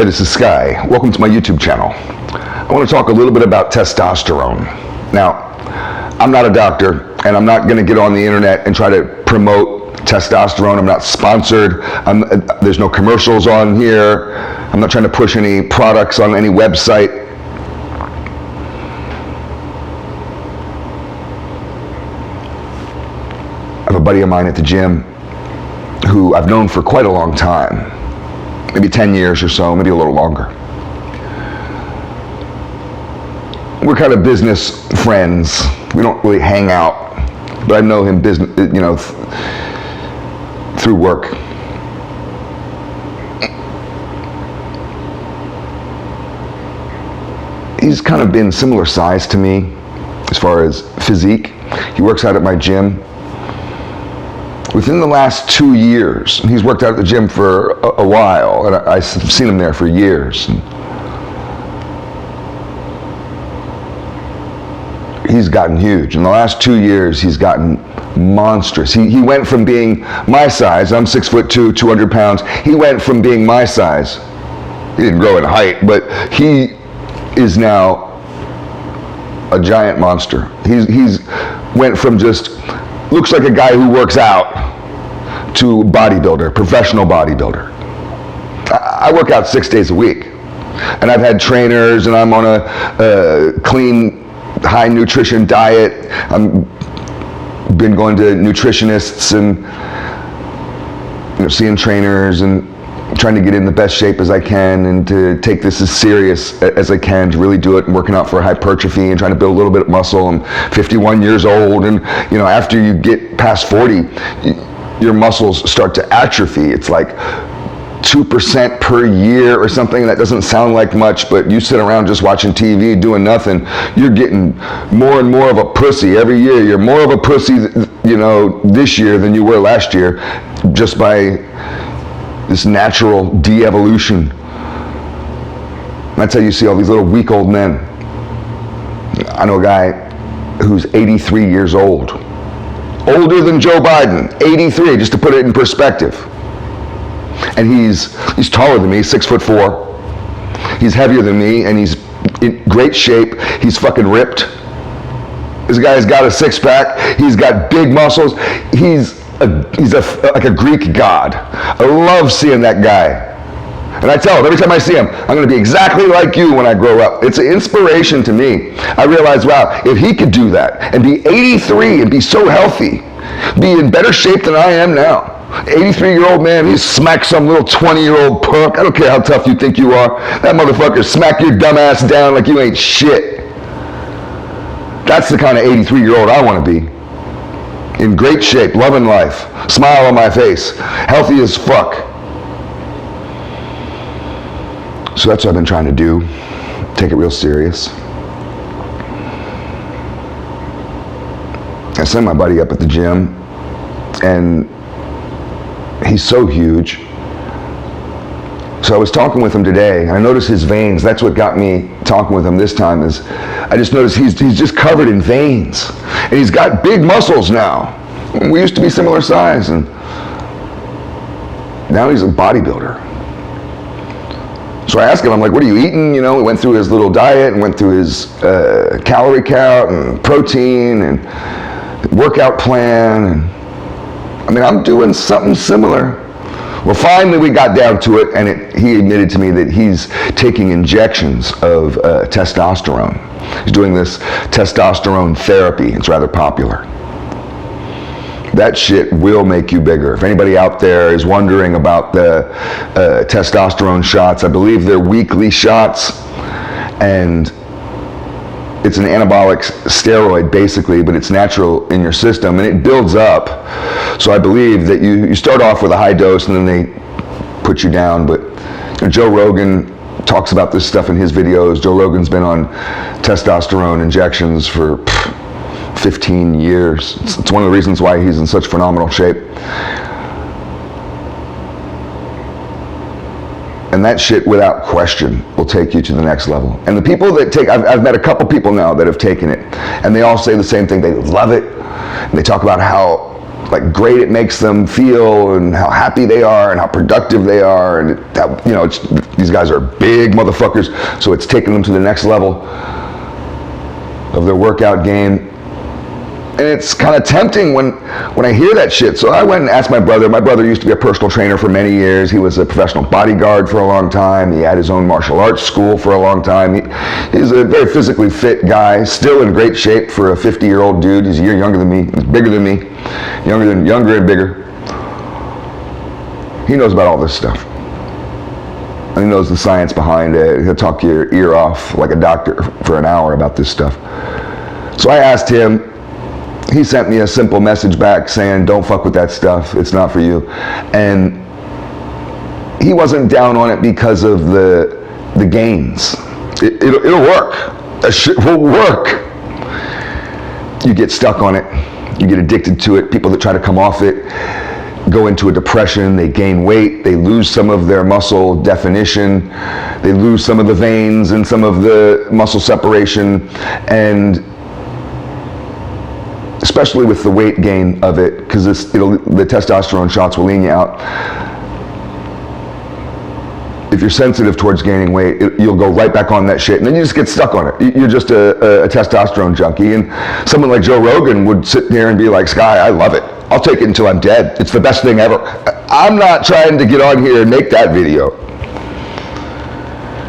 Hey, this is Sky. Welcome to my YouTube channel. I want to talk a little bit about testosterone. Now, I'm not a doctor, and I'm not going to get on the internet and try to promote testosterone. I'm not sponsored. There's no commercials on here. I'm not trying to push any products on any website. I have a buddy of mine at the gym who I've known for quite a long time. Maybe 10 years or so, maybe a little longer. We're kind of business friends. We don't really hang out, but I know him through work. He's kind of been similar size to me as far as physique. He works out at my gym. Within the last 2 years, he's worked out at the gym for a while, and I've seen him there for years. He's gotten huge. In the last 2 years, he's gotten monstrous. He went from being my size, I'm 6'2", 200 pounds. He went from being my size. He didn't grow in height, but he is now a giant monster. He's went from just looks like a guy who works out to bodybuilder, professional bodybuilder. I work out 6 days a week, and I've had trainers, and I'm on a clean, high nutrition diet. I've been going to nutritionists and seeing trainers and trying to get in the best shape as I can and to take this as serious as I can to really do it, and working out for hypertrophy and trying to build a little bit of muscle. I'm 51 years old, and after you get past 40, your muscles start to atrophy. It's like 2% per year or something. That doesn't sound like much, but you sit around just watching TV doing nothing, you're getting more and more of a pussy every year. You're more of a pussy, this year than you were last year, just by this natural de-evolution. That's how you see all these little weak old men. I know a guy who's 83 years old. Older than Joe Biden, 83, just to put it in perspective. And he's taller than me, 6'4". He's heavier than me, and he's in great shape. He's fucking ripped. This guy's got a six-pack. He's got big muscles. He's like a Greek god. I love seeing that guy. And I tell him every time I see him, I'm going to be exactly like you when I grow up. It's an inspiration to me. I realize, wow, if he could do that and be 83 and be so healthy, be in better shape than I am now. 83-year-old man, he smacks some little 20-year-old punk. I don't care how tough you think you are. That motherfucker smack your dumb ass down like you ain't shit. That's the kind of 83-year-old I want to be. In great shape, loving life, smile on my face, healthy as fuck. So that's what I've been trying to do, take it real serious. I sent my buddy up at the gym, and he's so huge. So I was talking with him today, and I noticed his veins. That's what got me talking with him this time, is I just noticed he's just covered in veins. And he's got big muscles now. We used to be similar size, and now he's a bodybuilder. So I asked him, I'm like, what are you eating? We went through his little diet and went through his calorie count and protein and workout plan. And I'm doing something similar. Well, finally we got down to it, and he admitted to me that he's taking injections of testosterone. He's doing this testosterone therapy. It's rather popular. That shit will make you bigger. If anybody out there is wondering about the testosterone shots, I believe they're weekly shots, and it's an anabolic steroid basically, but it's natural in your system, and it builds up. So I believe that you start off with a high dose, and then they put you down. But Joe Rogan talks about this stuff in his videos. Joe Rogan's been on testosterone injections for 15 years. It's one of the reasons why he's in such phenomenal shape. And that shit, without question, will take you to the next level. And the people that take, I've met a couple people now that have taken it, and they all say the same thing. They love it. And they talk about how like great it makes them feel, and how happy they are, and how productive they are, and how, you know, these guys are big motherfuckers, so it's taking them to the next level of their workout game. And it's kind of tempting when I hear that shit. So I went and asked my brother. My brother used to be a personal trainer for many years. He was a professional bodyguard for a long time. He had his own martial arts school for a long time. He's a very physically fit guy, still in great shape for a 50-year-old dude. He's a year younger than me. He's bigger than me. Younger and bigger. He knows about all this stuff. And he knows the science behind it. He'll talk your ear off like a doctor for an hour about this stuff. So I asked him. He sent me a simple message back saying, don't fuck with that stuff, it's not for you. And he wasn't down on it because of the gains. It'll work. That shit will work. You get stuck on it, you get addicted to it. People that try to come off it go into a depression, they gain weight, they lose some of their muscle definition, they lose some of the veins and some of the muscle separation, and especially with the weight gain of it, because the testosterone shots will lean you out. If you're sensitive towards gaining weight, you'll go right back on that shit, and then you just get stuck on it. You're just a testosterone junkie, and someone like Joe Rogan would sit there and be like, Sky, I love it. I'll take it until I'm dead. It's the best thing ever. I'm not trying to get on here and make that video,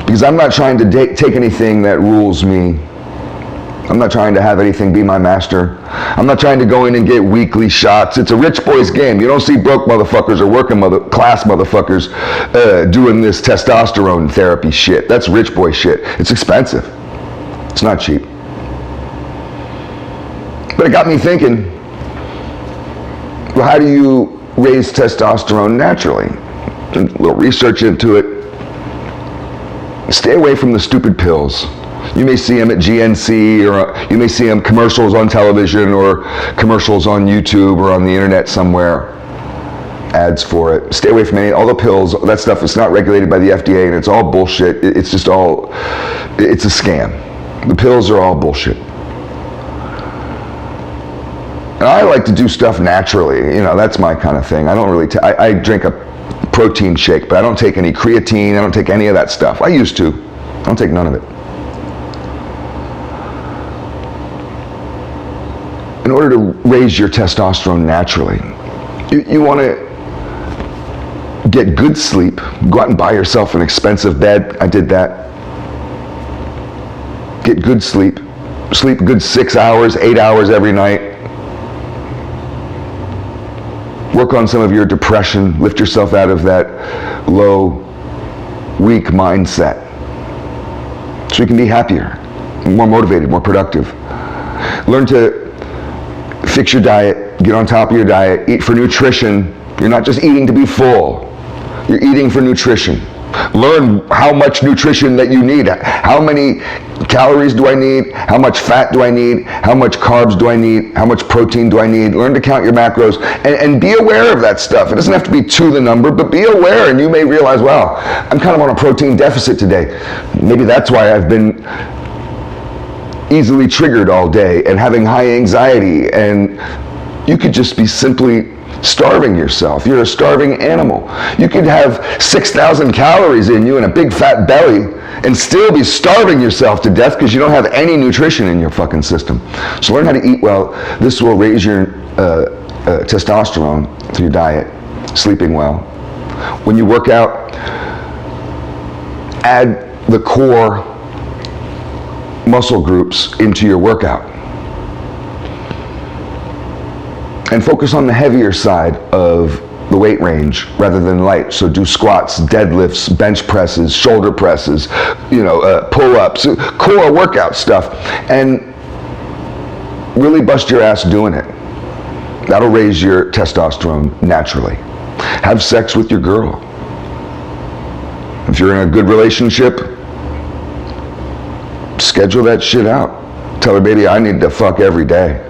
because I'm not trying to take anything that rules me. I'm not trying to have anything be my master. I'm not trying to go in and get weekly shots. It's a rich boy's game. You don't see broke motherfuckers or working class motherfuckers doing this testosterone therapy shit. That's rich boy shit. It's expensive. It's not cheap. But it got me thinking, well, how do you raise testosterone naturally? A little research into it. Stay away from the stupid pills. You may see them at GNC, or you may see them commercials on television or commercials on YouTube or on the internet somewhere. Ads for it. Stay away from all the pills. That stuff is not regulated by the FDA, and it's all bullshit. It's just all, it's a scam. The pills are all bullshit. And I like to do stuff naturally. You know, that's my kind of thing. I don't really, I drink a protein shake, but I don't take any creatine. I don't take any of that stuff. I used to. I don't take none of it. In order to raise your testosterone naturally, you want to get good sleep. Go out and buy yourself an expensive bed. I did that. Get good sleep. Sleep a good 6 hours, 8 hours every night. Work on some of your depression. Lift yourself out of that low, weak mindset, so you can be happier, more motivated, more productive. Learn to fix your diet, get on top of your diet, eat for nutrition. You're not just eating to be full, you're eating for nutrition. Learn how much nutrition that you need. How many calories do I need? How much fat do I need? How much carbs do I need? How much protein do I need? Learn to count your macros, and be aware of that stuff. It doesn't have to be to the number, but be aware, and you may realize, wow, I'm kind of on a protein deficit today. Maybe that's why I've been easily triggered all day and having high anxiety, and you could just be simply starving yourself. You're a starving animal. You could have 6,000 calories in you and a big fat belly and still be starving yourself to death because you don't have any nutrition in your fucking system. So learn how to eat well. This will raise your testosterone through your diet, sleeping well. When you work out, add the core muscle groups into your workout. And focus on the heavier side of the weight range rather than light. So do squats, deadlifts, bench presses, shoulder presses, pull-ups, core workout stuff, and really bust your ass doing it. That'll raise your testosterone naturally. Have sex with your girl. If you're in a good relationship, schedule that shit out. Tell her, baby, I need to fuck every day.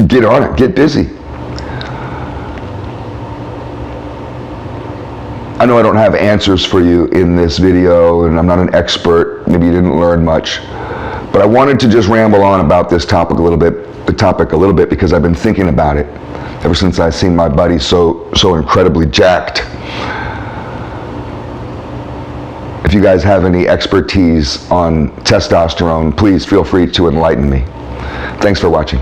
Get on it, get busy. I know I don't have answers for you in this video, and I'm not an expert. Maybe you didn't learn much, but But I wanted to just ramble on about this topic a little bit, because I've been thinking about it ever since I've seen my buddy so incredibly jacked. If you guys have any expertise on testosterone, please feel free to enlighten me. Thanks for watching.